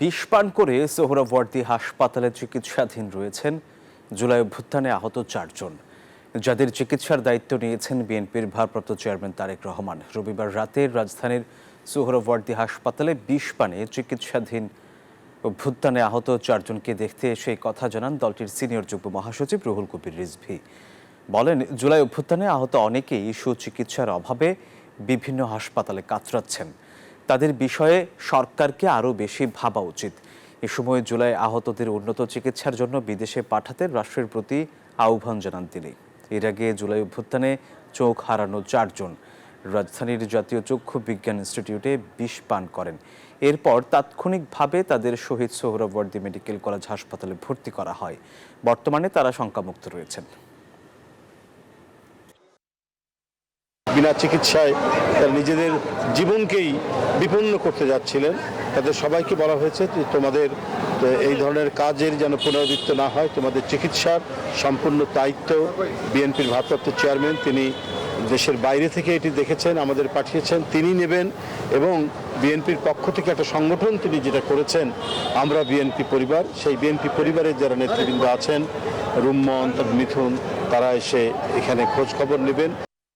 বিষ পান করে সোহরাওয়ার্দী হাসপাতালে চিকিৎসাধীন রয়েছেন জুলাই অভ্যুত্থানে আহত 4 জন, যাদের চিকিৎসার দায়িত্ব নিয়েছেন বিএনপির ভারপ্রাপ্ত চেয়ারম্যান তারেক রহমান। রবিবার রাতে রাজধানীর সোহরাওয়ার্দী হাসপাতালে বিষ পানে চিকিৎসাধীন অভ্যুত্থানে আহত 4 জনকে দেখতে এসে কথা জানান দলটির সিনিয়র যুগ্ম মহাসচিব রুহুল কবির রিজভী। বলেন, জুলাই অভ্যুত্থানে আহত অনেকেই সুচিকিৎসার অভাবে বিভিন্ন হাসপাতালে কাতরাচ্ছেন। তাদের বিষয়ে সরকারকে আরও বেশি ভাবা উচিত। এ সময় জুলাই আহতদের উন্নত চিকিৎসার জন্য বিদেশে পাঠাতে রাষ্ট্রের প্রতি আহ্বান জানান তিনি। এর আগে জুলাই অভ্যুত্থানে চোখ হারানো 4 জন রাজধানীর জাতীয় চক্ষু বিজ্ঞান ইনস্টিটিউটে বিষ পান করেন। এরপর তাৎক্ষণিকভাবে তাদের শহীদ সোহরাওয়ার্দী মেডিকেল কলেজ হাসপাতালে ভর্তি করা হয়। বর্তমানে তারা শঙ্কামুক্ত রয়েছেন। বিনা চিকিৎসায় তারা নিজেদের জীবনকেই বিপন্ন করতে যাচ্ছিলেন। তাদের সবাইকে বলা হয়েছে যে তোমাদের এই ধরনের কাজের যেন পুনরাবৃত্তি না হয়, তোমাদের চিকিৎসার সম্পূর্ণ দায়িত্ব বিএনপির ভারপ্রাপ্ত চেয়ারম্যান, তিনি দেশের বাইরে থেকে এটি দেখেছেন, আমাদের পাঠিয়েছেন, তিনি নেবেন। এবং বিএনপির পক্ষ থেকে একটা সংগঠন তিনি যেটা করেছেন, আমরা বিএনপি পরিবার, সেই বিএনপি পরিবারের যারা নেতৃবৃন্দ আছেন, রুম্মন, মিথুন, তারা এসে এখানে খোঁজ খবর নেবেন।